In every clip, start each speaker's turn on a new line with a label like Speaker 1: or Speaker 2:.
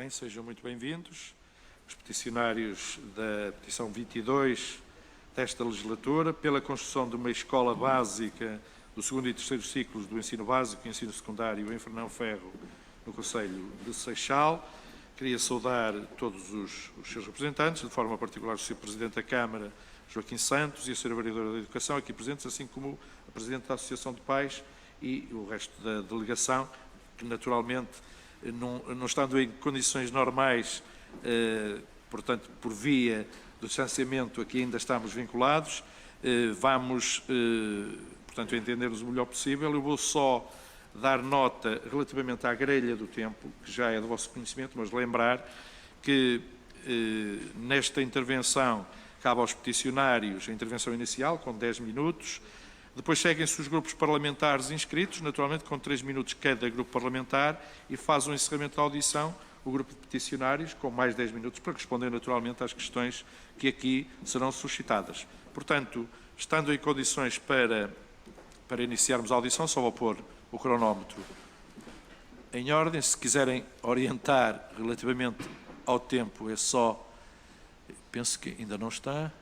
Speaker 1: bem, sejam muito bem-vindos. Os peticionários da petição 22 desta legislatura, pela construção de uma escola básica do segundo e terceiro ciclos do ensino básico e ensino secundário em Fernão Ferro, no concelho de Seixal. Queria saudar todos os seus representantes, de forma particular o Sr. Presidente da Câmara, Joaquim Santos, e a Sra. Vereadora da Educação, aqui presentes, assim como a Presidente da Associação de Pais e o resto da delegação, que naturalmente, não estando em condições normais, portanto, por via do distanciamento, aqui ainda estamos vinculados, vamos, portanto, entender-nos o melhor possível. Eu vou só dar nota relativamente à grelha do tempo, que já é do vosso conhecimento, mas lembrar que nesta intervenção cabe aos peticionários a intervenção inicial, com 10 minutos. Depois seguem-se os grupos parlamentares inscritos, naturalmente com 3 minutos cada grupo parlamentar, e faz o encerramento da audição o grupo de peticionários, com mais 10 minutos, para responder naturalmente às questões que aqui serão suscitadas. Portanto, estando em condições para iniciarmos a audição, só vou pôr o cronómetro em ordem. Se quiserem orientar relativamente ao tempo, é só... Penso que ainda não está.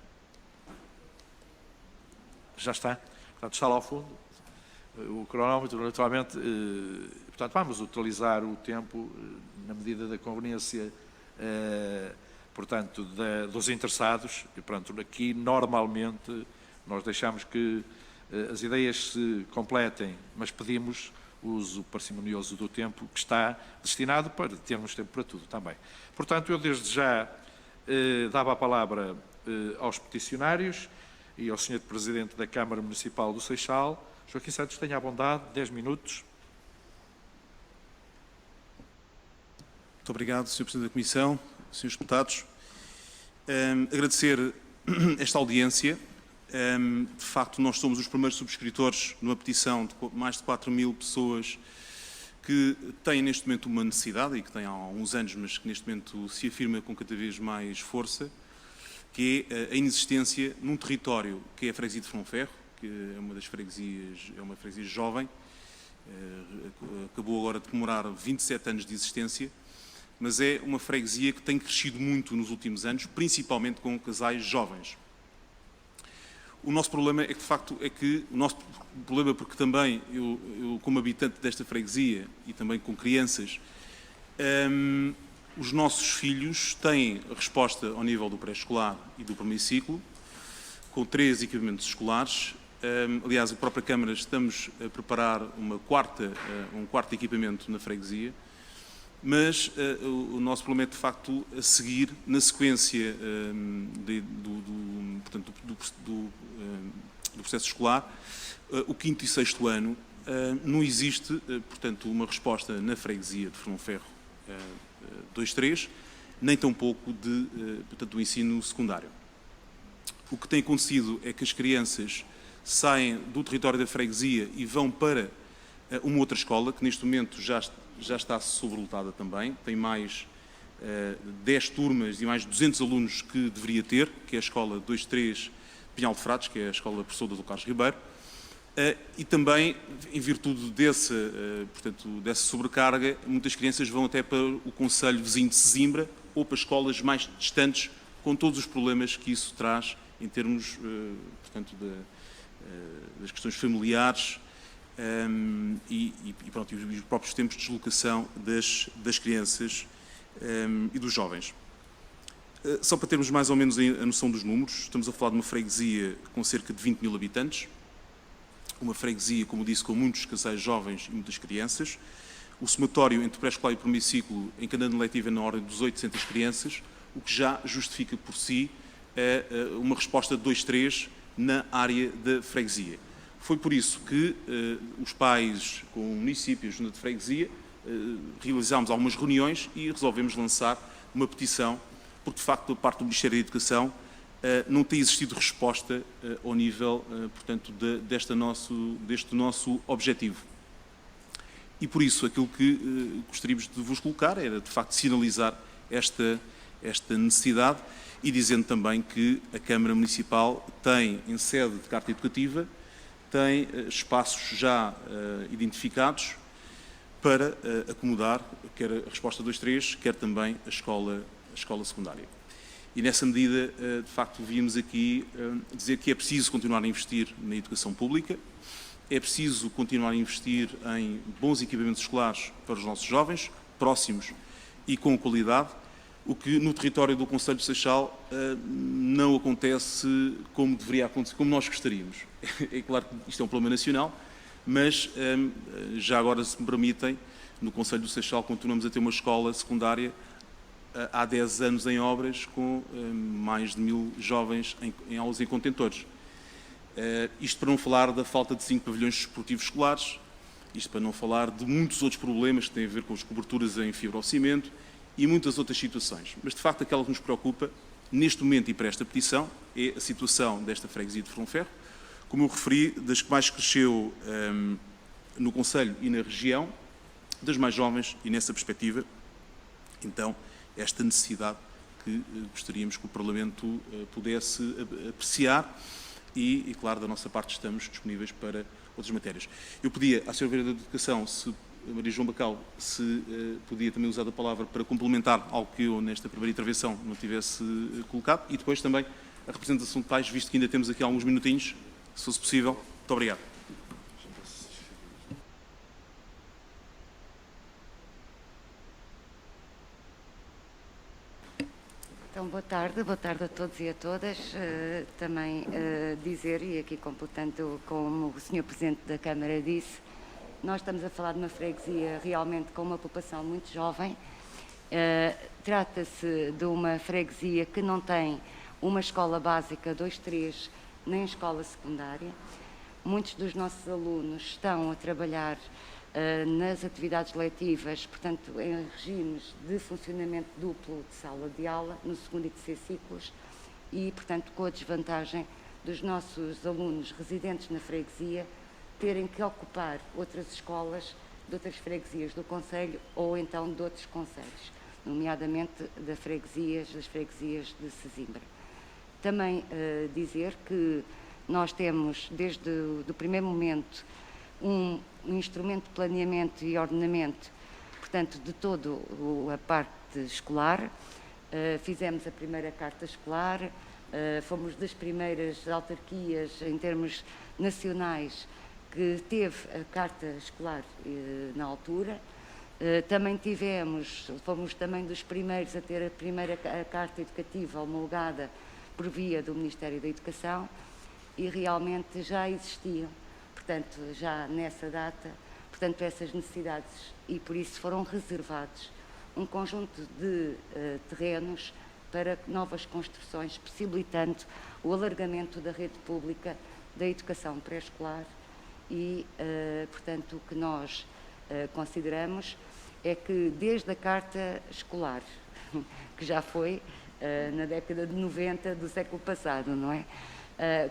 Speaker 1: Já está. Portanto, está lá ao fundo. O cronómetro, naturalmente, portanto, vamos utilizar o tempo na medida da conveniência, portanto, dos interessados. E, pronto, aqui, normalmente, nós deixamos que as ideias se completem, mas pedimos o uso parcimonioso do tempo que está destinado para termos tempo para tudo também. Portanto, eu desde já dava a palavra aos peticionários e ao Sr. Presidente da Câmara Municipal do Seixal. Joaquim Santos, tenha a bondade, 10 minutos.
Speaker 2: Muito obrigado, Sr. Presidente da Comissão, Srs. Deputados. Agradecer esta audiência. De facto, nós somos os primeiros subscritores numa petição de mais de 4.000 pessoas que têm neste momento uma necessidade, e que têm há uns anos, mas que neste momento se afirma com cada vez mais força, que é a inexistência num território que é a freguesia de Fernão Ferro, que é uma das freguesias, é uma freguesia jovem, acabou agora de comemorar 27 anos de existência, mas é uma freguesia que tem crescido muito nos últimos anos, principalmente com casais jovens. O nosso problema é que, de facto, o nosso problema, porque também eu como habitante desta freguesia e também com crianças, os nossos filhos têm resposta ao nível do pré-escolar e do primeiro ciclo, com 3 equipamentos escolares. Aliás, a própria Câmara estamos a preparar um quarto equipamento na freguesia, mas o nosso problema é, de facto, a seguir, na sequência do processo escolar, o 5º e 6º ano, não existe, portanto, uma resposta na freguesia de Fernão Ferro 2-3, nem tampouco do ensino secundário. O que tem acontecido é que as crianças saem do território da freguesia e vão para uma outra escola, que neste momento já está sobrelotada também, tem mais 10 turmas e mais 200 alunos que deveria ter, que é a escola 2-3 Pinhal de Frades, que é a escola professor Dr. Carlos Ribeiro, e também, em virtude dessa sobrecarga, muitas crianças vão até para o concelho vizinho de Sesimbra ou para escolas mais distantes, com todos os problemas que isso traz em termos, portanto, das questões familiares e os próprios tempos de deslocação das crianças e dos jovens. Só para termos mais ou menos a noção dos números, estamos a falar de uma freguesia com cerca de 20.000 habitantes, uma freguesia, como disse, com muitos casais jovens e muitas crianças. O somatório entre pré-escolar e primeiro ciclo, em cada ano letivo, é na ordem de 800 crianças, o que já justifica por si uma resposta de 2-3 na área da freguesia. Foi por isso que os pais, com o município e a junta de freguesia, realizámos algumas reuniões e resolvemos lançar uma petição, porque de facto, da parte do Ministério da Educação, não tem existido resposta ao nível, portanto, deste nosso objetivo. E por isso, aquilo que gostaríamos de vos colocar era, de facto, sinalizar esta necessidade e dizendo também que a Câmara Municipal tem, em sede de Carta Educativa, tem espaços já identificados para acomodar quer a resposta 2.3, quer também a escola secundária. E nessa medida, de facto, víamos aqui dizer que é preciso continuar a investir na educação pública, é preciso continuar a investir em bons equipamentos escolares para os nossos jovens, próximos e com qualidade, o que no território do Concelho de Seixal não acontece como deveria acontecer, como nós gostaríamos. É claro que isto é um problema nacional, mas já agora, se me permitem, no Concelho do Seixal continuamos a ter uma escola secundária há 10 anos em obras, com mais de 1.000 jovens em aulas em contentores. Isto para não falar da falta de 5 pavilhões desportivos escolares, isto para não falar de muitos outros problemas que têm a ver com as coberturas em fibra ao cimento e muitas outras situações. Mas, de facto, aquela que nos preocupa, neste momento e para esta petição, é a situação desta freguesia de Fronferro, como eu referi, das que mais cresceu no Concelho e na região, das mais jovens, e nessa perspectiva, então, esta necessidade que gostaríamos que o Parlamento pudesse apreciar e, claro, da nossa parte estamos disponíveis para outras matérias. Eu pedia à Sra. Vereadora de Educação, Maria João Bacalhau, se podia também usar a palavra para complementar algo que eu, nesta primeira intervenção, não tivesse colocado, e depois também a representação de pais, visto que ainda temos aqui alguns minutinhos, se fosse possível. Muito obrigado.
Speaker 3: Então, boa tarde a todos e a todas. Também dizer, e aqui completando como o Sr. Presidente da Câmara disse, nós estamos a falar de uma freguesia realmente com uma população muito jovem. Trata-se de uma freguesia que não tem uma escola básica 2-3, nem escola secundária. Muitos dos nossos alunos estão a trabalhar nas atividades letivas, portanto, em regimes de funcionamento duplo de sala de aula, no segundo e terceiro ciclos, e, portanto, com a desvantagem dos nossos alunos residentes na freguesia terem que ocupar outras escolas de outras freguesias do Concelho ou então de outros concelhos, nomeadamente das freguesias de Sesimbra. Também dizer que nós temos, desde o primeiro momento, um instrumento de planeamento e ordenamento, portanto, de toda a parte escolar. Fizemos a primeira carta escolar, fomos das primeiras autarquias em termos nacionais que teve a carta escolar na altura. Também fomos também dos primeiros a ter a carta educativa homologada por via do Ministério da Educação e realmente já existiam, portanto, já nessa data, portanto, essas necessidades e por isso foram reservados um conjunto de terrenos para novas construções, possibilitando o alargamento da rede pública da educação pré-escolar e, portanto, o que nós consideramos é que desde a carta escolar, que já foi na década de 90 do século passado, não é?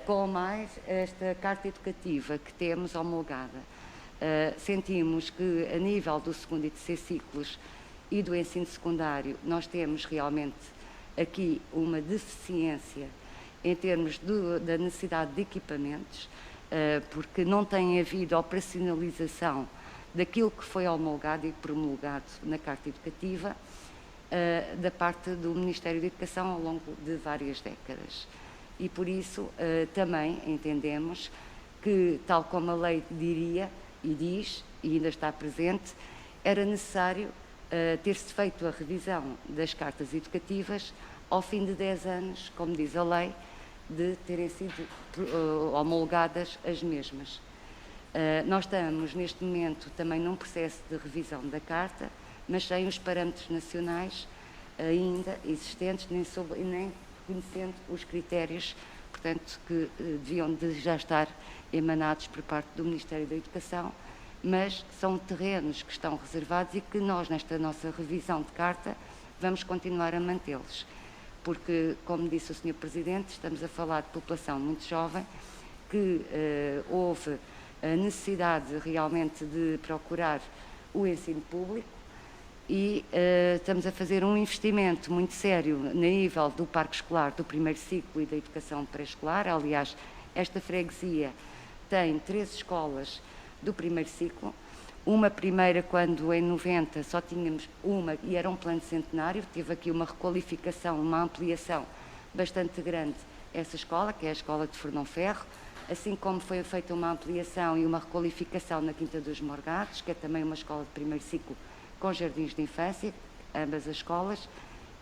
Speaker 3: Com mais esta carta educativa que temos homologada, sentimos que a nível do segundo e terceiro ciclos e do ensino secundário nós temos realmente aqui uma deficiência em termos da necessidade de equipamentos, porque não tem havido operacionalização daquilo que foi homologado e promulgado na Carta Educativa da parte do Ministério da Educação ao longo de várias décadas. E por isso também entendemos que, tal como a lei diria e diz, e ainda está presente, era necessário ter-se feito a revisão das cartas educativas ao fim de 10 anos, como diz a lei, de terem sido homologadas as mesmas. Nós estamos, neste momento, também num processo de revisão da Carta, mas sem os parâmetros nacionais ainda existentes, nem conhecendo os critérios, portanto, que deviam de já estar emanados por parte do Ministério da Educação, mas são terrenos que estão reservados e que nós, nesta nossa revisão de Carta, vamos continuar a mantê-los. Porque, como disse o Sr. Presidente, estamos a falar de população muito jovem, que houve a necessidade realmente de procurar o ensino público e estamos a fazer um investimento muito sério no nível do parque escolar do primeiro ciclo e da educação pré-escolar. Aliás, esta freguesia tem 3 escolas do primeiro ciclo, Uma primeira, quando em 90 só tínhamos uma e era um plano centenário, teve aqui uma requalificação, uma ampliação bastante grande essa escola, que é a Escola de Fernão Ferro, assim como foi feita uma ampliação e uma requalificação na Quinta dos Morgados, que é também uma escola de primeiro ciclo com jardins de infância, ambas as escolas,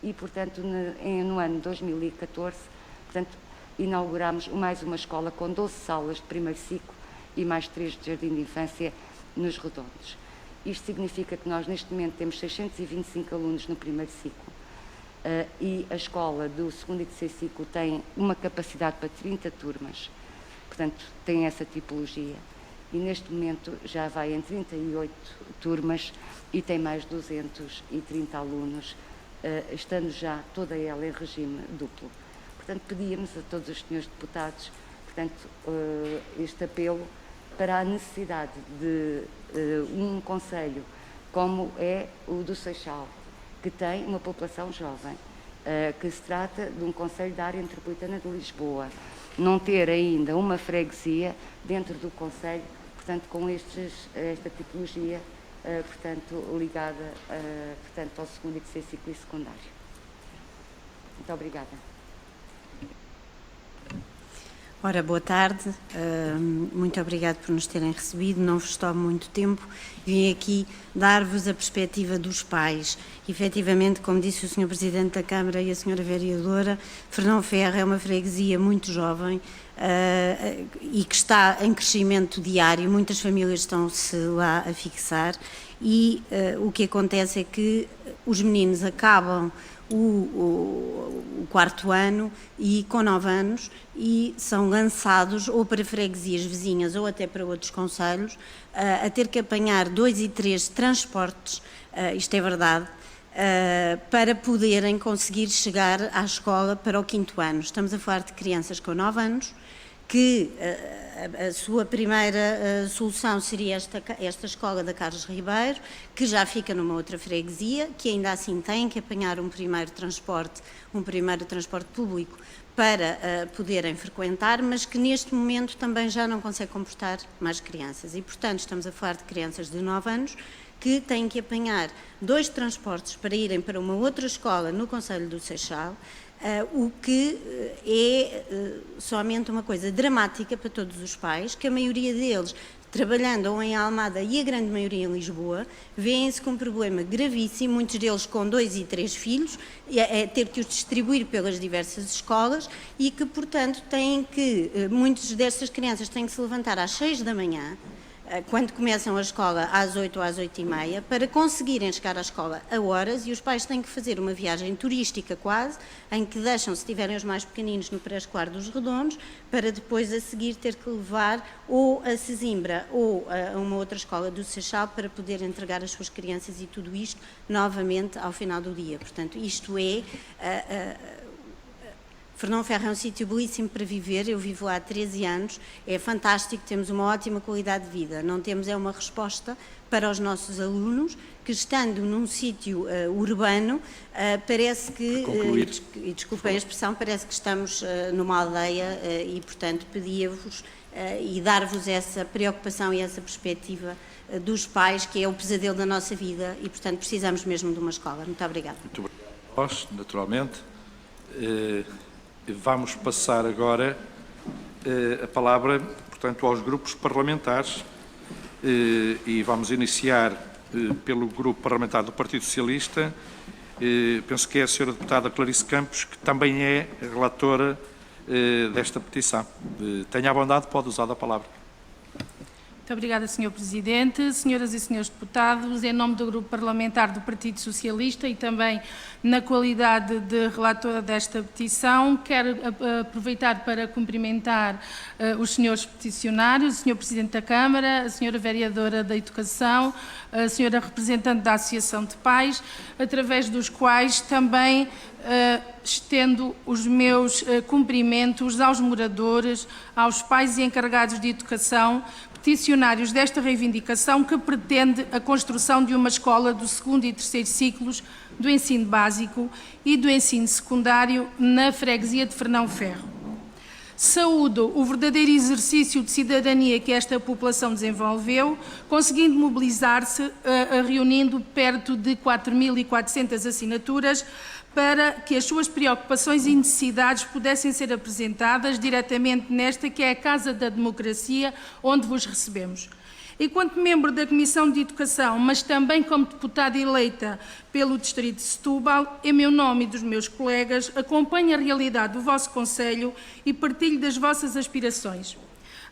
Speaker 3: e, portanto, no ano 2014, portanto, inauguramos mais uma escola com 12 salas de primeiro ciclo e mais 3 de jardim de infância nos Redondos. Isto significa que nós, neste momento, temos 625 alunos no primeiro ciclo, e a escola do segundo e terceiro ciclo tem uma capacidade para 30 turmas, portanto, tem essa tipologia. E neste momento já vai em 38 turmas e tem mais 230 alunos, estando já toda ela em regime duplo. Portanto, pedíamos a todos os senhores deputados, portanto, este apelo para a necessidade de um concelho como é o do Seixal, que tem uma população jovem, que se trata de um concelho da área metropolitana de Lisboa, não ter ainda uma freguesia dentro do concelho, portanto, com esta tipologia, portanto, ligada portanto, ao segundo e terceiro ciclo e secundário. Muito obrigada.
Speaker 4: Ora, boa tarde, muito obrigado por nos terem recebido, não vos tomo muito tempo, vim aqui dar-vos a perspectiva dos pais. Efetivamente, como disse o Sr. Presidente da Câmara e a Sra. Vereadora, Fernão Ferro é uma freguesia muito jovem e que está em crescimento diário, muitas famílias estão-se lá a fixar e o que acontece é que os meninos acabam o quarto ano e com 9 anos e são lançados ou para freguesias vizinhas ou até para outros concelhos a ter que apanhar 2 e 3 transportes, isto é verdade, para poderem conseguir chegar à escola para o 5º ano. Estamos a falar de crianças com 9 anos que a sua primeira solução seria esta escola da Carlos Ribeiro, que já fica numa outra freguesia, que ainda assim tem que apanhar um primeiro transporte público para poderem frequentar, mas que neste momento também já não consegue comportar mais crianças. E, portanto, estamos a falar de crianças de 9 anos que têm que apanhar 2 transportes para irem para uma outra escola no concelho do Seixal, o que é somente uma coisa dramática para todos os pais, que a maioria deles, trabalhando ou em Almada e a grande maioria em Lisboa, vêem-se com um problema gravíssimo, muitos deles com 2 e 3 filhos, ter que os distribuir pelas diversas escolas e que, portanto, muitas destas crianças têm que se levantar às 6 da manhã, quando começam a escola às 8 ou às 8h30, para conseguirem chegar à escola a horas, e os pais têm que fazer uma viagem turística quase, em que deixam, se tiverem os mais pequeninos, no pré-escolar dos Redondos, para depois a seguir ter que levar ou a Sesimbra ou a uma outra escola do Seixal para poder entregar as suas crianças, e tudo isto novamente ao final do dia. Portanto, isto é... Fernão Ferro é um sítio belíssimo para viver, eu vivo lá há 13 anos, é fantástico, temos uma ótima qualidade de vida. Não temos uma resposta para os nossos alunos, que estando num sítio urbano, parece que, e desculpem a expressão, parece que estamos numa aldeia e, portanto, pedia-vos e dar-vos essa preocupação e essa perspectiva dos pais, que é o pesadelo da nossa vida e, portanto, precisamos mesmo de uma escola. Muito obrigada.
Speaker 1: Muito obrigado. Nós, naturalmente, vamos passar agora a palavra, portanto, aos grupos parlamentares e vamos iniciar pelo grupo parlamentar do Partido Socialista. Penso que é a Sra. Deputada Clarice Campos, que também é relatora desta petição. Tenha a bondade, pode usar a palavra.
Speaker 5: Muito obrigada, Sr. Presidente. Senhoras e senhores deputados, em nome do Grupo Parlamentar do Partido Socialista e também na qualidade de relatora desta petição, quero aproveitar para cumprimentar os senhores peticionários, o Sr. Presidente da Câmara, a Sra. Vereadora da Educação, a Sra. Representante da Associação de Pais, através dos quais também estendo os meus cumprimentos aos moradores, aos pais e encarregados de educação, peticionários desta reivindicação, que pretende a construção de uma escola do segundo e terceiro ciclos do ensino básico e do ensino secundário na freguesia de Fernão Ferro. Saúdo o verdadeiro exercício de cidadania que esta população desenvolveu, conseguindo mobilizar-se, reunindo perto de 4.400 assinaturas, para que as suas preocupações e necessidades pudessem ser apresentadas diretamente nesta que é a Casa da Democracia, onde vos recebemos. Enquanto membro da Comissão de Educação, mas também como deputada eleita pelo Distrito de Setúbal, em meu nome e dos meus colegas, acompanho a realidade do vosso Conselho e partilho das vossas aspirações.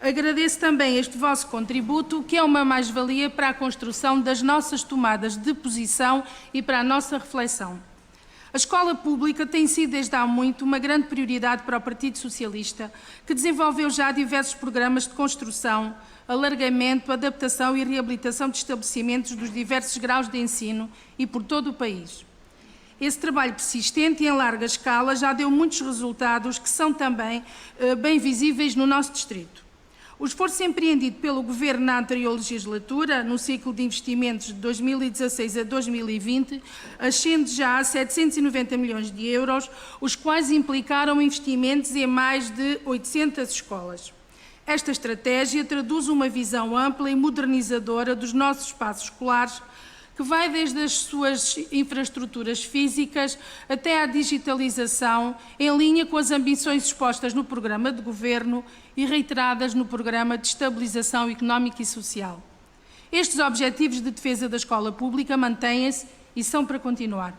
Speaker 5: Agradeço também este vosso contributo, que é uma mais-valia para a construção das nossas tomadas de posição e para a nossa reflexão. A escola pública tem sido desde há muito uma grande prioridade para o Partido Socialista, que desenvolveu já diversos programas de construção, alargamento, adaptação e reabilitação de estabelecimentos dos diversos graus de ensino e por todo o país. Esse trabalho persistente e em larga escala já deu muitos resultados que são também bem visíveis no nosso distrito. O esforço empreendido pelo Governo na anterior legislatura, no ciclo de investimentos de 2016 a 2020, ascende já a 790 milhões de euros, os quais implicaram investimentos em mais de 800 escolas. Esta estratégia traduz uma visão ampla e modernizadora dos nossos espaços escolares, que vai desde as suas infraestruturas físicas até à digitalização, em linha com as ambições expostas no programa de governo e reiteradas no programa de estabilização económica e social. Estes objetivos de defesa da escola pública mantêm-se e são para continuar.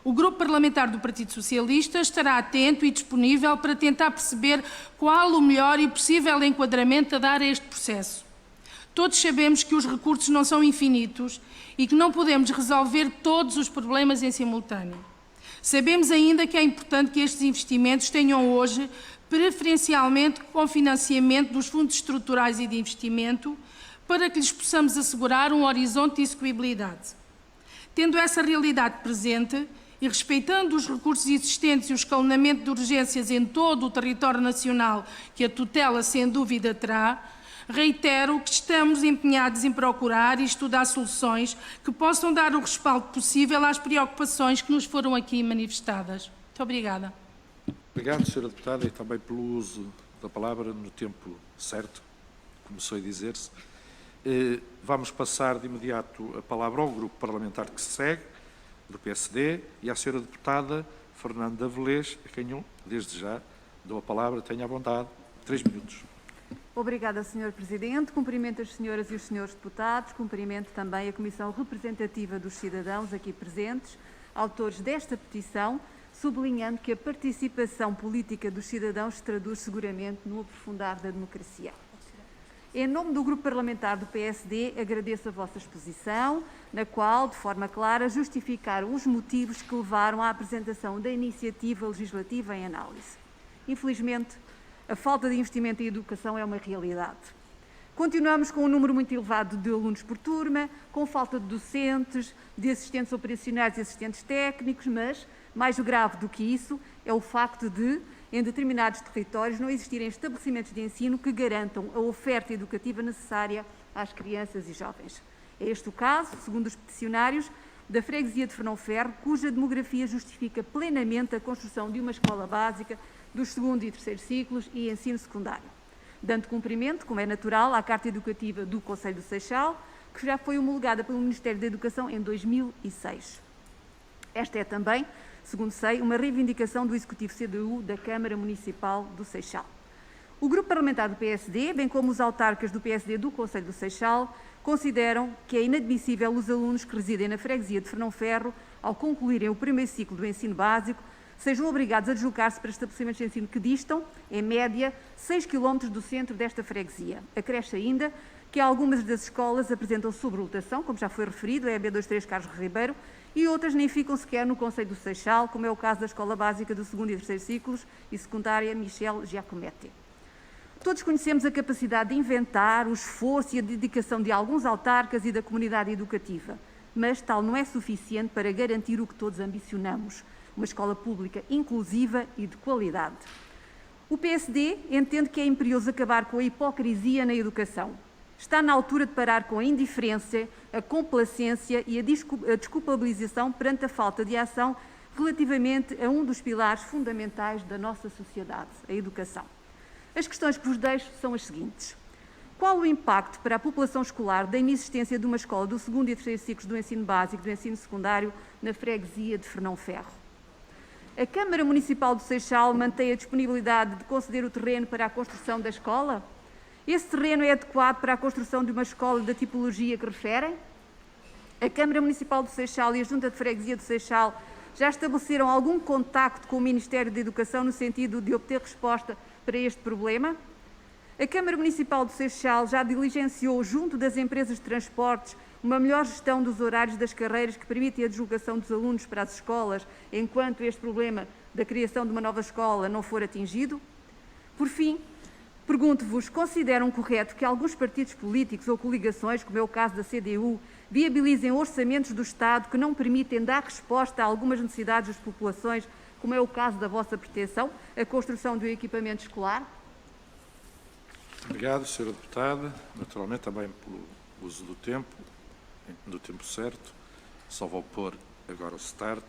Speaker 5: O Grupo Parlamentar do Partido Socialista estará atento e disponível para tentar perceber qual o melhor e possível enquadramento a dar a este processo. Todos sabemos que os recursos não são infinitos e que não podemos resolver todos os problemas em simultâneo. Sabemos ainda que é importante que estes investimentos tenham hoje, preferencialmente com financiamento dos fundos estruturais e de investimento, para que lhes possamos assegurar um horizonte de execuibilidade. Tendo essa realidade presente, e respeitando os recursos existentes e o escalonamento de urgências em todo o território nacional que a tutela sem dúvida terá, reitero que estamos empenhados em procurar e estudar soluções que possam dar o respaldo possível às preocupações que nos foram aqui manifestadas. Muito obrigada.
Speaker 1: Obrigado, Sra. Deputada, e também pelo uso da palavra no tempo certo, começou a dizer-se. Vamos passar de imediato a palavra ao grupo parlamentar que se segue, do PSD, e à Sra. Deputada Fernanda Velez, a quem eu, desde já, dou a palavra. Tenha à vontade. 3 minutos.
Speaker 6: Obrigada, Sr. Presidente. Cumprimento as senhoras e os senhores deputados. Cumprimento também a Comissão Representativa dos Cidadãos aqui presentes, autores desta petição, sublinhando que a participação política dos cidadãos se traduz seguramente no aprofundar da democracia. Em nome do Grupo Parlamentar do PSD, agradeço a vossa exposição, na qual, de forma clara, justificaram os motivos que levaram à apresentação da iniciativa legislativa em análise. Infelizmente, a falta de investimento em educação é uma realidade. Continuamos com um número muito elevado de alunos por turma, com falta de docentes, de assistentes operacionais e assistentes técnicos, mas, mais grave do que isso, é o facto de, em determinados territórios, não existirem estabelecimentos de ensino que garantam a oferta educativa necessária às crianças e jovens. É este o caso, segundo os peticionários, da freguesia de Fernão-Ferro, cuja demografia justifica plenamente a construção de uma escola básica dos segundo e terceiro ciclos e ensino secundário, dando cumprimento, como é natural, à Carta Educativa do Conselho do Seixal, que já foi homologada pelo Ministério da Educação em 2006. Esta é também, segundo sei, uma reivindicação do Executivo CDU da Câmara Municipal do Seixal. O Grupo Parlamentar do PSD, bem como os autarcas do PSD do Conselho do Seixal, consideram que é inadmissível os alunos que residem na freguesia de Fernão-Ferro, ao concluírem o primeiro ciclo do ensino básico, sejam obrigados a deslocar-se para estabelecimentos de ensino que distam, em média, 6 km do centro desta freguesia. Acresce ainda que algumas das escolas apresentam sobrelotação, como já foi referido, é a B23 Carlos Ribeiro, e outras nem ficam sequer no Conselho do Seixal, como é o caso da Escola Básica do segundo e terceiro ciclos e secundária Michel Giacometti. Todos conhecemos a capacidade de inventar, o esforço e a dedicação de alguns autarcas e da comunidade educativa, mas tal não é suficiente para garantir o que todos ambicionamos, uma escola pública inclusiva e de qualidade. O PSD entende que é imperioso acabar com a hipocrisia na educação. Está na altura de parar com a indiferença, a complacência e a desculpabilização perante a falta de ação relativamente a um dos pilares fundamentais da nossa sociedade, a educação. As questões que vos deixo são as seguintes. Qual o impacto para a população escolar da inexistência de uma escola do segundo e terceiro ciclos do ensino básico e do ensino secundário na freguesia de Fernão Ferro? A Câmara Municipal do Seixal mantém a disponibilidade de conceder o terreno para a construção da escola? Esse terreno é adequado para a construção de uma escola da tipologia que referem? A Câmara Municipal do Seixal e a Junta de Freguesia do Seixal já estabeleceram algum contacto com o Ministério da Educação no sentido de obter resposta para este problema? A Câmara Municipal do Seixal já diligenciou, junto das empresas de transportes, uma melhor gestão dos horários das carreiras que permitem a deslocação dos alunos para as escolas, enquanto este problema da criação de uma nova escola não for atingido? Por fim, pergunto-vos, consideram correto que alguns partidos políticos ou coligações, como é o caso da CDU, viabilizem orçamentos do Estado que não permitem dar resposta a algumas necessidades das populações, como é o caso da vossa pretensão, a construção de um equipamento escolar?
Speaker 1: Obrigado, Sra. Deputada. Naturalmente, também pelo uso do tempo certo. Só vou pôr agora o start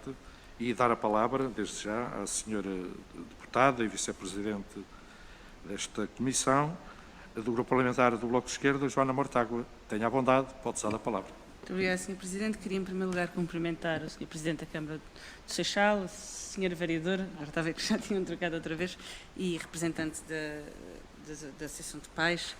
Speaker 1: e dar a palavra, desde já, à Sra. Deputada e Vice-Presidente desta Comissão, do Grupo Parlamentar do Bloco de Esquerda, Joana Mortágua. Tenha a bondade, pode usar a palavra.
Speaker 7: Muito obrigada, Sr. Presidente. Queria, em primeiro lugar, cumprimentar o Sr. Presidente da Câmara do Seixal, a Sra. Vereadora, agora estava a ver que já tinham trocado outra vez, e representante da Associação de Pais,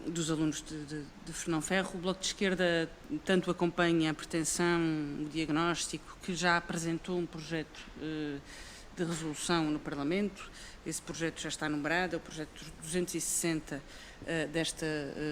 Speaker 7: dos alunos de Fernão Ferro. O Bloco de Esquerda tanto acompanha a pretensão, o diagnóstico, que já apresentou um projeto de resolução no Parlamento. Esse projeto já está numerado, é o projeto 260 desta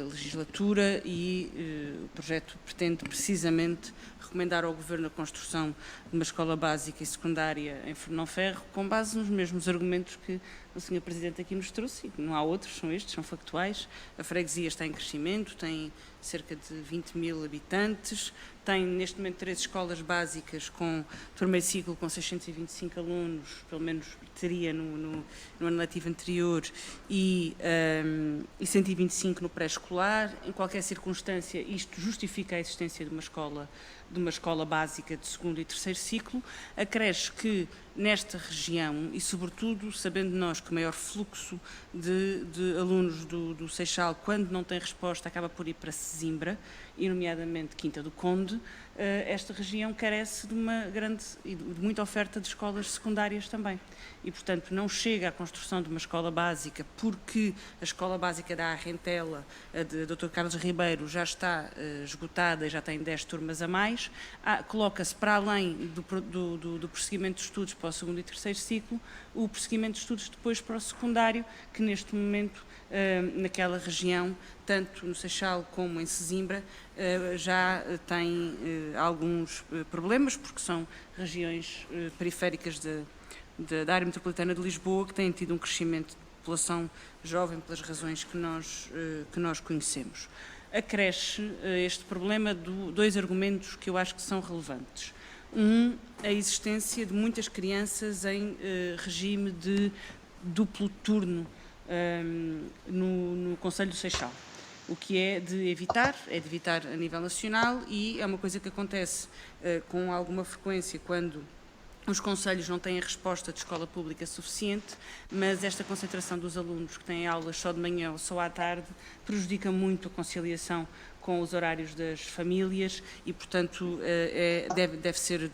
Speaker 7: legislatura, e o projeto pretende precisamente recomendar ao Governo a construção de uma escola básica e secundária em Fernão Ferro, com base nos mesmos argumentos que o Sr. Presidente aqui nos trouxe. Não há outros, são estes, são factuais. A freguesia está em crescimento, tem cerca de 20 mil habitantes, tem neste momento 3 escolas básicas com primeiro ciclo com 625 alunos, pelo menos teria no ano letivo anterior, e 125 no pré-escolar. Em qualquer circunstância, isto justifica a existência de uma escola básica de segundo e terceiro ciclo. Acresce que nesta região, e sobretudo sabendo nós que o maior fluxo de alunos do Seixal, quando não tem resposta, acaba por ir para Sesimbra, e nomeadamente Quinta do Conde, esta região carece de uma grande e de muita oferta de escolas secundárias também. E, portanto, não chega à construção de uma escola básica, porque a escola básica da Arrentela, a de Dr. Carlos Ribeiro, já está esgotada e já tem 10 turmas a mais. Coloca-se, para além do prosseguimento de estudos para o segundo e terceiro ciclo, o prosseguimento de estudos depois para o secundário, que neste momento, naquela região, tanto no Seixal como em Sesimbra, já tem alguns problemas, porque são regiões periféricas da área metropolitana de Lisboa, que têm tido um crescimento de população jovem pelas razões que nós conhecemos. Acresce este problema dois argumentos que eu acho que são relevantes. A existência de muitas crianças em regime de duplo turno no Conselho do Seixal. O que é de evitar a nível nacional, e é uma coisa que acontece com alguma frequência quando os concelhos não têm a resposta de escola pública suficiente, mas esta concentração dos alunos que têm aulas só de manhã ou só à tarde prejudica muito a conciliação com os horários das famílias e, portanto, deve ser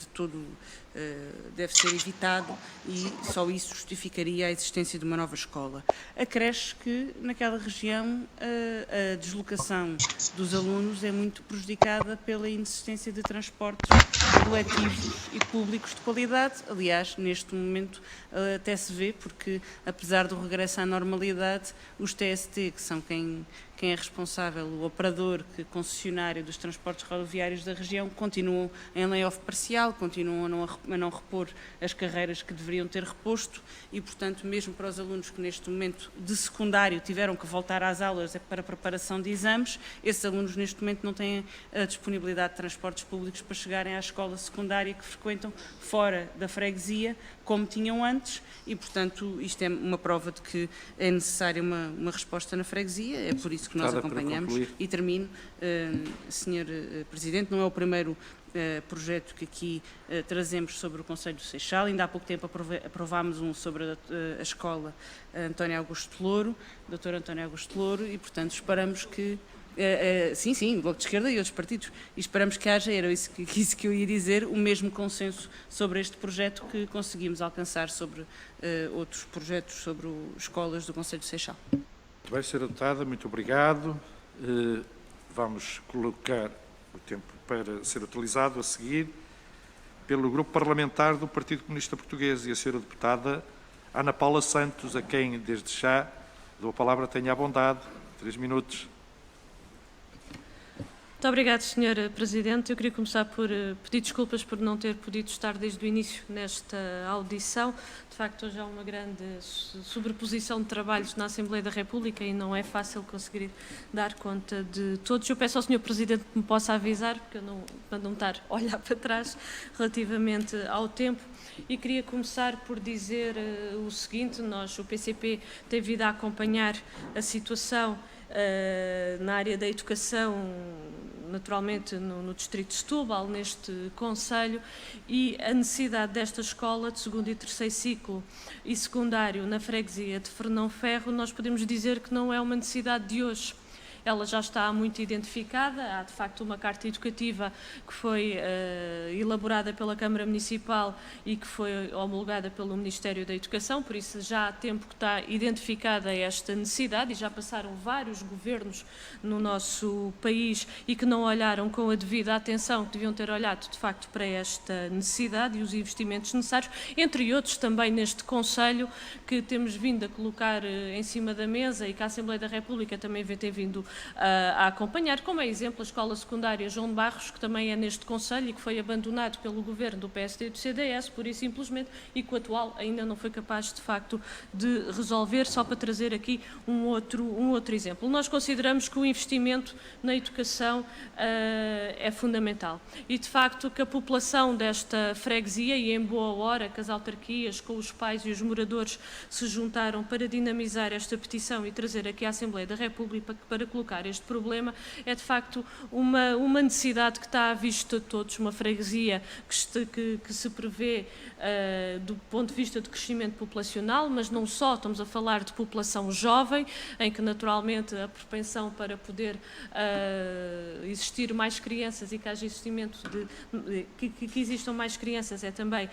Speaker 7: evitado, e só isso justificaria a existência de uma nova escola. Acresce que, naquela região, a deslocação dos alunos é muito prejudicada pela inexistência de transportes coletivos e públicos de qualidade. Aliás, neste momento até se vê, porque, apesar do regresso à normalidade, os TST, que são quem é responsável, o operador, concessionário dos transportes rodoviários da região, continuam em layoff parcial, continuam a não repor as carreiras que deveriam ter reposto, e, portanto, mesmo para os alunos que neste momento de secundário tiveram que voltar às aulas para preparação de exames, esses alunos neste momento não têm a disponibilidade de transportes públicos para chegarem à escola secundária que frequentam fora da freguesia, como tinham antes, e, portanto, isto é uma prova de que é necessária uma resposta na freguesia. É por isso que nós
Speaker 1: Deputada, para
Speaker 7: acompanhamos.
Speaker 1: concluir.
Speaker 7: E termino, Sr. Presidente, não é o primeiro projeto que aqui trazemos sobre o Conselho do Seixal. Ainda há pouco tempo aprovámos um sobre a escola António Augusto Louro, Dr. António Augusto Louro, e, portanto, esperamos que sim, Bloco de Esquerda e outros partidos. E esperamos que haja, era isso que eu ia dizer, o mesmo consenso sobre este projeto que conseguimos alcançar sobre outros projetos sobre escolas do Conselho de Seixal.
Speaker 1: Muito bem, Sra. Deputada, muito obrigado. Vamos colocar o tempo para ser utilizado a seguir pelo Grupo Parlamentar do Partido Comunista Português e a Sra. Deputada Ana Paula Santos, a quem, desde já, dou a palavra, tenha a bondade. 3 minutos.
Speaker 8: Muito obrigada, Sr. Presidente. Eu queria começar por pedir desculpas por não ter podido estar desde o início nesta audição. De facto, hoje há uma grande sobreposição de trabalhos na Assembleia da República e não é fácil conseguir dar conta de todos. Eu peço ao Sr. Presidente que me possa avisar, porque eu não, para não estar a olhar para trás relativamente ao tempo. E queria começar por dizer o seguinte: nós, o PCP, tem vindo a acompanhar a situação na área da educação, naturalmente no Distrito de Setúbal, neste Conselho, e a necessidade desta escola de segundo e terceiro ciclo e secundário na freguesia de Fernão Ferro, nós podemos dizer que não é uma necessidade de hoje. Ela já está muito identificada, há de facto uma carta educativa que foi elaborada pela Câmara Municipal e que foi homologada pelo Ministério da Educação, por isso já há tempo que está identificada esta necessidade e já passaram vários governos no nosso país e que não olharam com a devida atenção, que deviam ter olhado de facto para esta necessidade e os investimentos necessários, entre outros também neste Conselho que temos vindo a colocar em cima da mesa e que a Assembleia da República também tem vindo a acompanhar, como é exemplo a Escola Secundária João de Barros, que também é neste Conselho e que foi abandonado pelo Governo do PSD e do CDS, pura e simplesmente, e que o atual ainda não foi capaz de facto de resolver, só para trazer aqui um outro exemplo. Nós consideramos que o investimento na educação é fundamental e de facto que a população desta freguesia, e em boa hora que as autarquias com os pais e os moradores se juntaram para dinamizar esta petição e trazer aqui à Assembleia da República para colocar este problema, é de facto uma necessidade que está à vista de todos, uma freguesia que se prevê do ponto de vista de crescimento populacional, mas não só, estamos a falar de população jovem, em que naturalmente a propensão para poder existir mais crianças e que haja existimento que existam mais crianças é também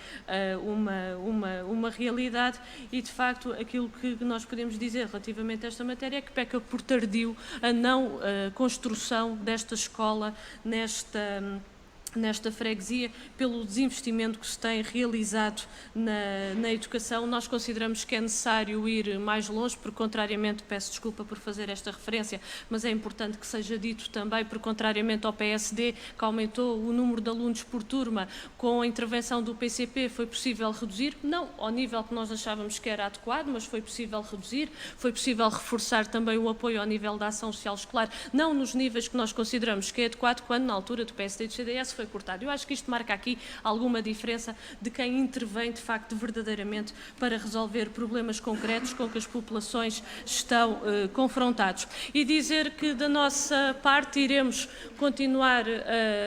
Speaker 8: uma realidade e de facto aquilo que nós podemos dizer relativamente a esta matéria é que peca por tardio a não construção desta escola nesta freguesia, pelo desinvestimento que se tem realizado na educação. Nós consideramos que é necessário ir mais longe, porque contrariamente, peço desculpa por fazer esta referência, mas é importante que seja dito também, porque contrariamente ao PSD, que aumentou o número de alunos por turma, com a intervenção do PCP foi possível reduzir, não ao nível que nós achávamos que era adequado, mas foi possível reduzir, foi possível reforçar também o apoio ao nível da ação social escolar, não nos níveis que nós consideramos que é adequado, quando na altura do PSD e do CDS foi cortado. Eu acho que isto marca aqui alguma diferença de quem intervém de facto verdadeiramente para resolver problemas concretos com que as populações estão confrontados. E dizer que da nossa parte iremos continuar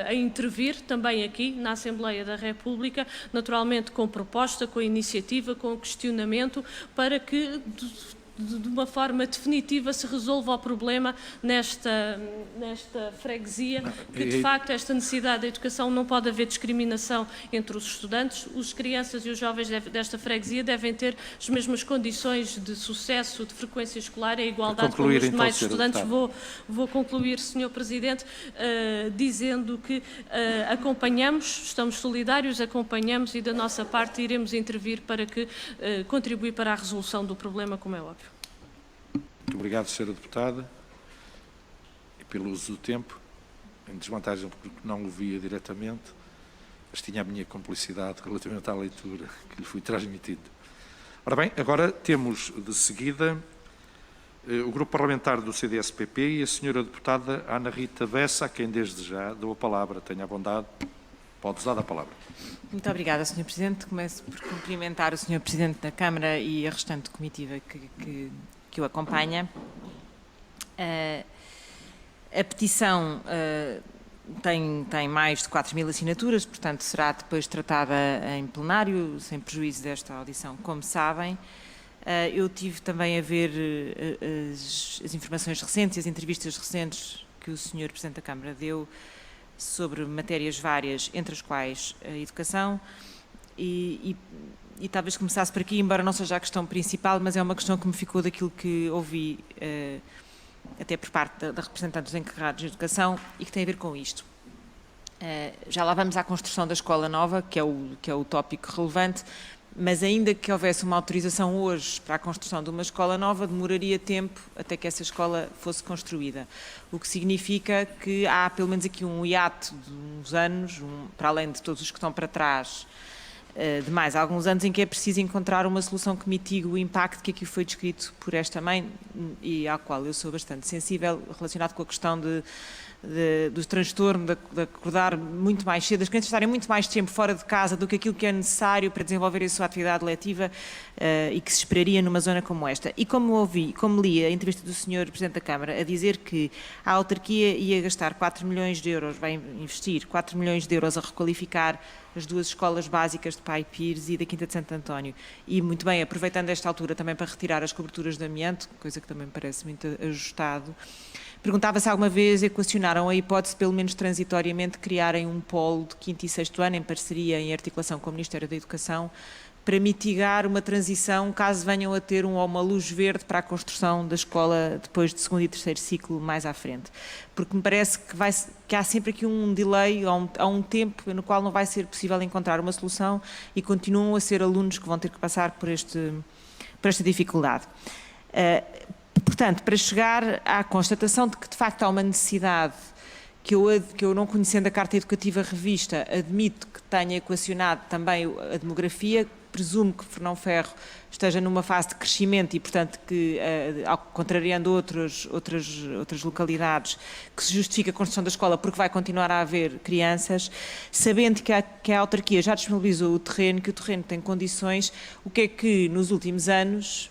Speaker 8: a intervir também aqui na Assembleia da República, naturalmente com proposta, com iniciativa, com questionamento, para que de uma forma definitiva se resolva o problema nesta freguesia, que de facto esta necessidade da educação não pode haver discriminação entre os estudantes, as crianças e os jovens desta freguesia devem ter as mesmas condições de sucesso, de frequência escolar e a igualdade com os demais estudantes. Vou concluir, Sr. Presidente, dizendo que acompanhamos, estamos solidários, acompanhamos e da nossa parte iremos intervir para que contribuir para a resolução do problema, como é óbvio.
Speaker 1: Muito obrigado, Sra. Deputada, e pelo uso do tempo, em desvantagem porque não o via diretamente, mas tinha a minha cumplicidade relativamente à leitura que lhe fui transmitido. Ora bem, agora temos de seguida o Grupo Parlamentar do CDS-PP e a Sra. Deputada Ana Rita Bessa, a quem desde já dou a palavra. Tenha a bondade, pode usar a palavra.
Speaker 9: Muito obrigada, Sr. Presidente. Começo por cumprimentar o Sr. Presidente da Câmara e a restante comitiva que o acompanha. A petição tem mais de 4.000 assinaturas, portanto será depois tratada em plenário, sem prejuízo desta audição, como sabem. Eu tive também a ver as informações recentes, as entrevistas recentes que o Sr. Presidente da Câmara deu sobre matérias várias, entre as quais a educação, e talvez começasse por aqui, embora não seja a questão principal, mas é uma questão que me ficou daquilo que ouvi até por parte da representante dos encarregados de educação e que tem a ver com isto. Já lá vamos à construção da escola nova, que é o tópico relevante, mas ainda que houvesse uma autorização hoje para a construção de uma escola nova, demoraria tempo até que essa escola fosse construída. O que significa que há pelo menos aqui um hiato de uns anos, para além de todos os que estão para trás, de mais alguns anos em que é preciso encontrar uma solução que mitigue o impacto que aqui foi descrito por esta mãe e ao qual eu sou bastante sensível, relacionado com a questão do transtorno, de acordar muito mais cedo, as crianças estarem muito mais tempo fora de casa do que aquilo que é necessário para desenvolver a sua atividade letiva e que se esperaria numa zona como esta. E como li a entrevista do Sr. Presidente da Câmara a dizer que a autarquia ia gastar 4 milhões de euros, vai investir 4 milhões de euros a requalificar as duas escolas básicas de Pai Pires e da Quinta de Santo António. E, muito bem, aproveitando esta altura também para retirar as coberturas de amianto, coisa que também me parece muito ajustado, perguntava se alguma vez equacionaram a hipótese, pelo menos transitoriamente, criarem um polo de 5º e 6º ano, em parceria, em articulação com o Ministério da Educação, para mitigar uma transição, caso venham a ter uma luz verde para a construção da escola depois de 2º e 3º ciclo mais à frente. Porque me parece que há sempre aqui um delay, há um tempo no qual não vai ser possível encontrar uma solução e continuam a ser alunos que vão ter que passar por esta dificuldade. Portanto, para chegar à constatação de que de facto há uma necessidade que eu não conhecendo a Carta Educativa Revista, admito que tenha equacionado também a demografia, presumo que Fernão Ferro esteja numa fase de crescimento e, portanto, que, contrariando outras localidades, que se justifica a construção da escola porque vai continuar a haver crianças, sabendo que a autarquia já disponibilizou o terreno, que o terreno tem condições, o que é que nos últimos anos,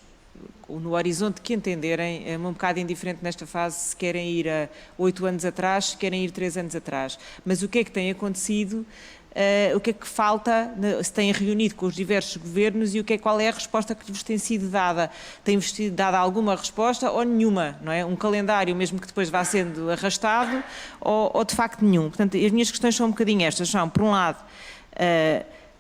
Speaker 9: ou no horizonte que entenderem, é um bocado indiferente nesta fase se querem ir a 8 anos atrás, se querem ir 3 anos atrás. Mas o que é que tem acontecido, o que é que falta, se têm reunido com os diversos governos e qual é a resposta que vos tem sido dada? Tem-vos sido dada alguma resposta ou nenhuma, não é? Um calendário mesmo que depois vá sendo arrastado ou de facto nenhum. Portanto, as minhas questões são um bocadinho estas, são, por um lado,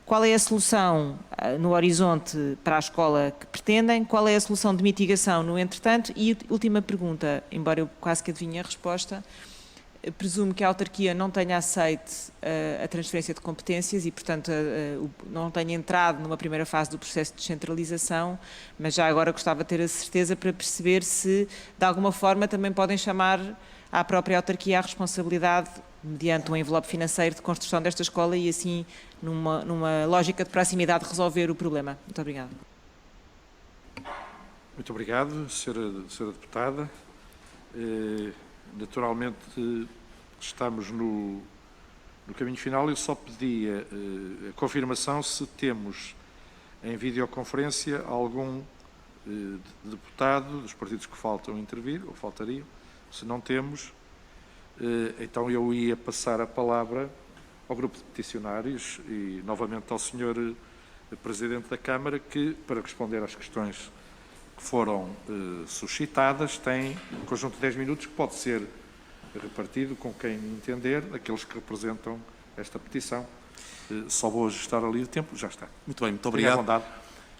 Speaker 9: qual é a solução no horizonte para a escola que pretendem? Qual é a solução de mitigação no entretanto? E última pergunta, embora eu quase que adivinhe a resposta, presumo que a autarquia não tenha aceito a transferência de competências e, portanto, não tenha entrado numa primeira fase do processo de descentralização, mas já agora gostava de ter a certeza para perceber se, de alguma forma, também podem chamar à própria autarquia a responsabilidade mediante um envelope financeiro de construção desta escola e assim, numa lógica de proximidade, resolver o problema. Muito obrigada.
Speaker 1: Muito obrigado, Sra. Deputada. Naturalmente, estamos no caminho final. Eu só pedia a confirmação se temos em videoconferência algum deputado dos partidos que faltam intervir, ou faltariam. Se não temos, então eu ia passar a palavra ao grupo de peticionários e novamente ao Sr. Presidente da Câmara, que, para responder às questões que foram suscitadas, tem um conjunto de 10 minutos que pode ser repartido com quem entender, aqueles que representam esta petição. Só vou ajustar ali o tempo, já está.
Speaker 2: Muito bem, muito obrigado.
Speaker 1: Tenha à vontade.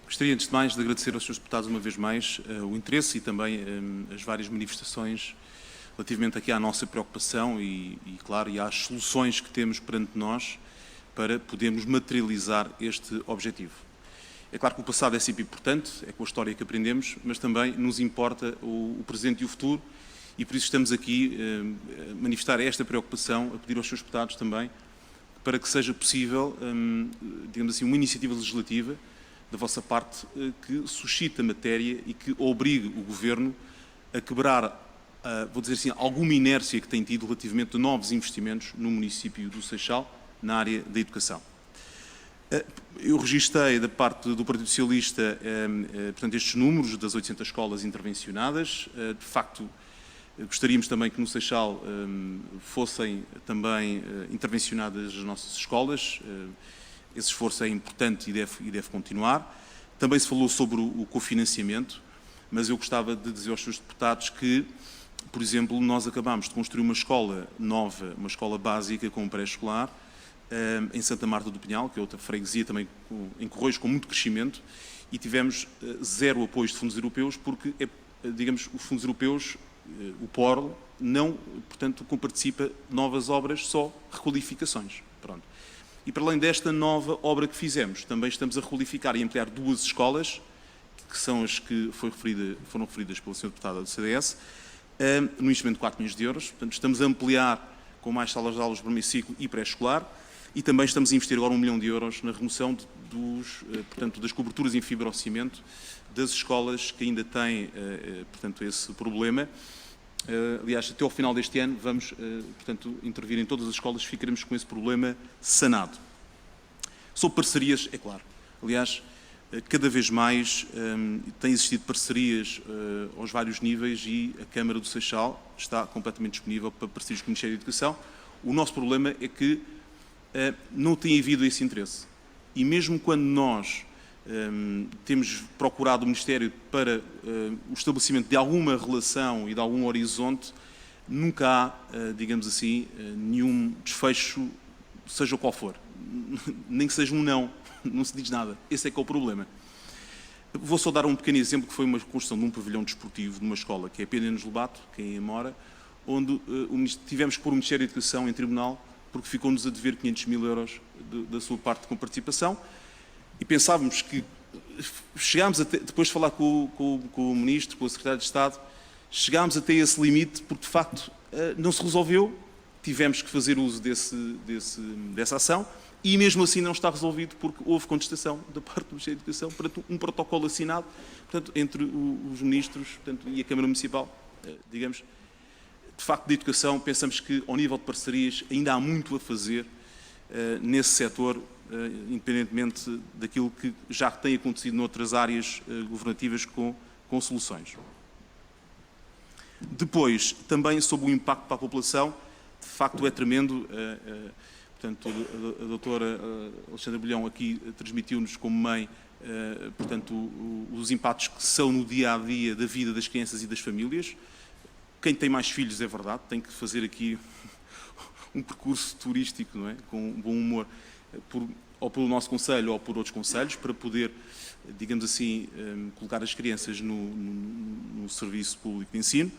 Speaker 2: Gostaria, antes de mais, de agradecer aos Srs. Deputados uma vez mais o interesse e também as várias manifestações relativamente aqui à nossa preocupação claro, e às soluções que temos perante nós para podermos materializar este objetivo. É claro que o passado é sempre importante, é com a história que aprendemos, mas também nos importa o presente e o futuro e por isso estamos aqui a manifestar esta preocupação, a pedir aos Srs. Deputados também, para que seja possível, digamos assim, uma iniciativa legislativa da vossa parte que suscite a matéria e que obrigue o Governo a quebrar, vou dizer assim, alguma inércia que tem tido relativamente a novos investimentos no município do Seixal, na área da educação. Eu registrei da parte do Partido Socialista, portanto, estes números das 800 escolas intervencionadas. De facto, Gostaríamos também que no Seixal fossem também intervencionadas as nossas escolas. Esse esforço é importante e deve continuar. Também se falou sobre o cofinanciamento, mas eu gostava de dizer aos senhores deputados que, por exemplo, nós acabámos de construir uma escola nova, uma escola básica com um pré-escolar, em Santa Marta do Pinhal, que é outra freguesia também em Correios com muito crescimento, e tivemos zero apoio de fundos europeus, porque, digamos, os fundos europeus, o PORL, não, portanto, comparticipa de novas obras, só requalificações. Pronto. E para além desta nova obra que fizemos, também estamos a requalificar e ampliar 2 escolas, que são as que foram referidas pelo Sr. Deputado do CDS, no investimento de 4 milhões de euros. Portanto, estamos a ampliar com mais salas de aulas de primeiro ciclo e pré-escolar, e também estamos a investir agora 1 milhão de euros na remoção portanto, das coberturas em fibrocimento das escolas que ainda têm, portanto, esse problema. Aliás, até ao final deste ano vamos, portanto, intervir em todas as escolas, ficaremos com esse problema sanado. Sobre parcerias, é claro. Aliás, cada vez mais têm existido parcerias aos vários níveis e a Câmara do Seixal está completamente disponível para parcerias com o Ministério da Educação. O nosso problema é que não tem havido esse interesse. E mesmo quando nós temos procurado o Ministério para o estabelecimento de alguma relação e de algum horizonte, nunca há, digamos assim, nenhum desfecho, seja qual for. Nem que seja um não se diz nada. Esse é que é o problema. Vou só dar um pequeno exemplo, que foi uma construção de um pavilhão desportivo numa escola, que é a Pena nos Lobato, que é em Amora, onde tivemos que pôr o Ministério da Educação em tribunal, porque ficou-nos a dever 500 mil euros da sua parte com participação, e pensávamos que, chegámos até, depois de falar com o Ministro, com o Secretário de Estado, chegámos até esse limite, porque de facto não se resolveu, tivemos que fazer uso dessa ação, e mesmo assim não está resolvido, porque houve contestação da parte do Ministério da Educação para um protocolo assinado, portanto, entre os ministros, portanto, e a Câmara Municipal, digamos. De facto, de educação, pensamos que, ao nível de parcerias, ainda há muito a fazer nesse setor, independentemente daquilo que já tem acontecido noutras áreas governativas com soluções. Depois, também sobre o impacto para a população, de facto é tremendo. Portanto, a doutora Alexandra Bolhão aqui transmitiu-nos como mãe, portanto, os impactos que são no dia-a-dia da vida das crianças e das famílias. Quem tem mais filhos, é verdade, tem que fazer aqui um percurso turístico, não é? Com bom humor, ou pelo nosso concelho ou por outros concelhos, para poder, digamos assim, colocar as crianças no serviço público de ensino.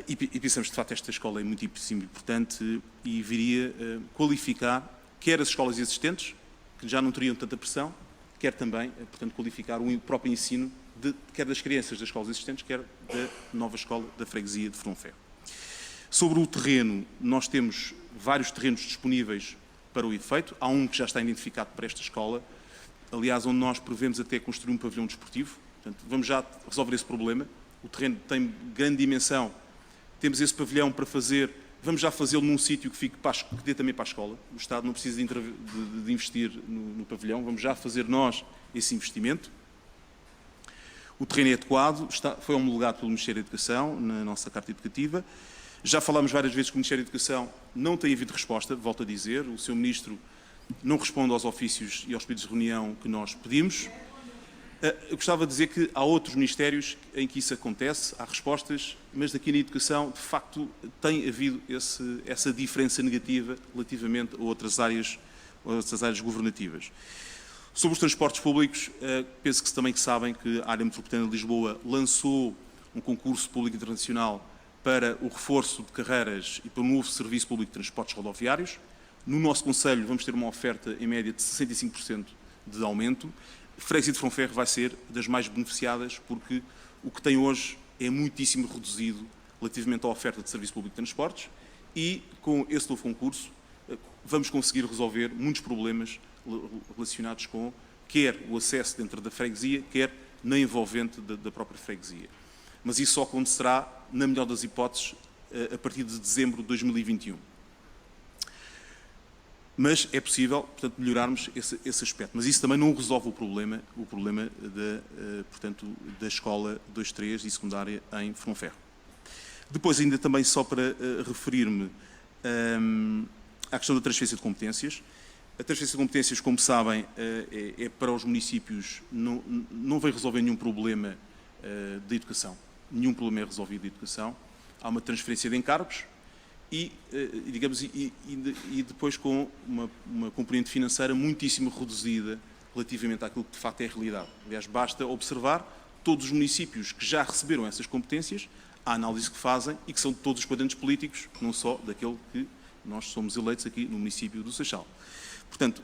Speaker 2: E pensamos que, de facto, esta escola é muitíssimo importante e viria qualificar quer as escolas existentes, que já não teriam tanta pressão, quer também, portanto, qualificar o próprio ensino quer das crianças das escolas existentes, quer da nova escola da freguesia de Fronferro. Sobre o terreno, nós temos vários terrenos disponíveis para o efeito. Há um que já está identificado para esta escola, aliás, onde nós prevemos até construir um pavilhão desportivo. Portanto, vamos já resolver esse problema. O terreno tem grande dimensão. Temos esse pavilhão para fazer, vamos já fazê-lo num sítio que dê também para a escola. O Estado não precisa de investir no pavilhão, vamos já fazer nós esse investimento. O terreno é adequado, foi homologado pelo Ministério da Educação, na nossa Carta Educativa. Já falámos várias vezes que o Ministério da Educação não tem havido resposta, volto a dizer, o Sr. Ministro não responde aos ofícios e aos pedidos de reunião que nós pedimos. Eu gostava de dizer que há outros ministérios em que isso acontece, há respostas, mas daqui na Educação, de facto, tem havido essa diferença negativa relativamente a outras áreas governativas. Sobre os transportes públicos, penso que também sabem que a área metropolitana de Lisboa lançou um concurso público internacional para o reforço de carreiras e para o novo serviço público de transportes rodoviários. No nosso concelho vamos ter uma oferta em média de 65% de aumento. A freguesia de Fronferro vai ser das mais beneficiadas porque o que tem hoje é muitíssimo reduzido relativamente à oferta de serviço público de transportes e com esse novo concurso vamos conseguir resolver muitos problemas relacionados com quer o acesso dentro da freguesia, quer na envolvente da própria freguesia. Mas isso só acontecerá, na melhor das hipóteses, a partir de dezembro de 2021. Mas é possível, portanto, melhorarmos esse aspecto. Mas isso também não resolve o problema portanto, da escola 2-3 e secundária em Fronferro. Depois, ainda também só para referir-me à questão da transferência de competências. A transferência de competências, como sabem, é para os municípios, não vai resolver nenhum problema da educação. Nenhum problema é resolvido da educação. Há uma transferência de encargos e depois com uma componente financeira muitíssimo reduzida relativamente àquilo que de facto é a realidade. Aliás, basta observar todos os municípios que já receberam essas competências, a análise que fazem e que são de todos os quadrantes políticos, não só daquele que nós somos eleitos aqui no município do Seixal. Portanto,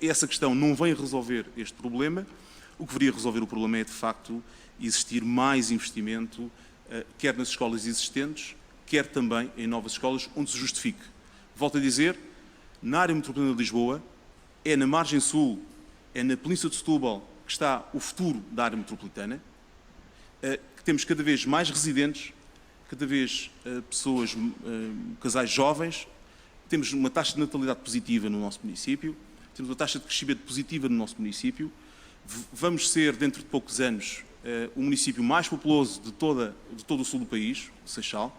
Speaker 2: essa questão não vem resolver este problema. O que viria a resolver o problema é, de facto, existir mais investimento, quer nas escolas existentes, quer também em novas escolas, onde se justifique. Volto a dizer, na área metropolitana de Lisboa, é na margem sul, é na Península de Setúbal que está o futuro da área metropolitana, que temos cada vez mais residentes, cada vez pessoas, casais jovens, temos uma taxa de natalidade positiva no nosso município, temos uma taxa de crescimento positiva no nosso município, vamos ser, dentro de poucos anos, o município mais populoso de todo o sul do país, o Seixal,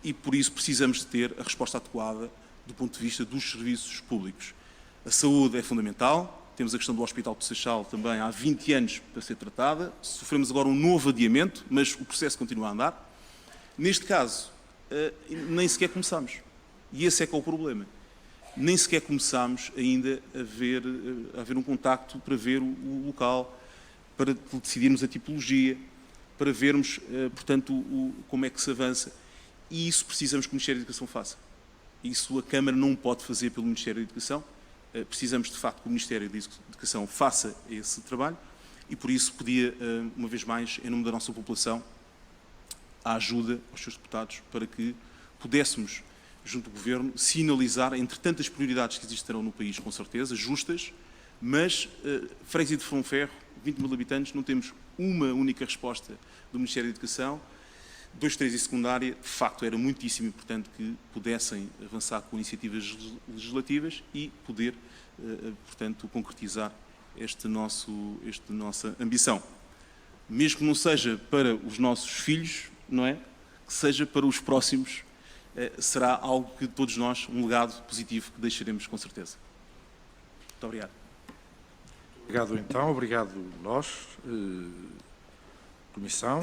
Speaker 2: e por isso precisamos de ter a resposta adequada do ponto de vista dos serviços públicos. A saúde é fundamental, temos a questão do Hospital do Seixal também há 20 anos para ser tratada, sofremos agora um novo adiamento, mas o processo continua a andar. Neste caso, nem sequer começamos, e esse é que é o problema. Nem sequer começámos ainda a ver um contacto para ver o local, para decidirmos a tipologia, para vermos, portanto, como é que se avança. E isso precisamos que o Ministério da Educação faça. Isso a Câmara não pode fazer pelo Ministério da Educação. Precisamos, de facto, que o Ministério da Educação faça esse trabalho e, por isso, pedia, uma vez mais, em nome da nossa população, a ajuda aos seus deputados para que pudéssemos, junto do Governo, sinalizar, entre tantas prioridades que existirão no país, com certeza, justas, mas Freguesia de Fronferro, 20 mil habitantes, não temos uma única resposta do Ministério da Educação. 2, 3 e secundária, de facto, era muitíssimo importante que pudessem avançar com iniciativas legislativas e poder, portanto, concretizar esta nossa ambição. Mesmo que não seja para os nossos filhos, não é? Que seja para os próximos, será algo que todos nós, um legado positivo que deixaremos com certeza. Muito obrigado.
Speaker 1: Obrigado, então. Obrigado nós, Comissão,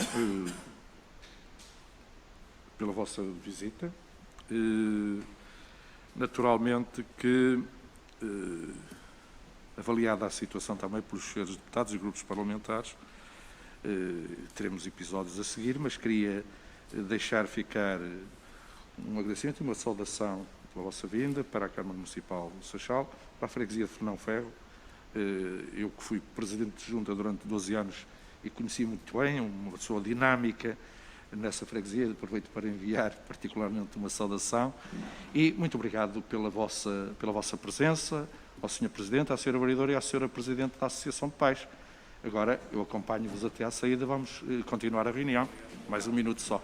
Speaker 1: pela vossa visita. Naturalmente que, avaliada a situação também pelos senhores deputados e grupos parlamentares, teremos episódios a seguir, mas queria deixar ficar um agradecimento e uma saudação pela vossa vinda para a Câmara Municipal do Seixal, para a Freguesia de Fernão Ferro. Eu que fui Presidente de Junta durante 12 anos e conheci muito bem, uma pessoa dinâmica nessa freguesia, aproveito para enviar particularmente uma saudação e muito obrigado pela vossa presença, ao Sr. Presidente, à Sra. Vereadora e à Sra. Presidente da Associação de Pais. Agora eu acompanho-vos até à saída, vamos continuar a reunião, mais um minuto só.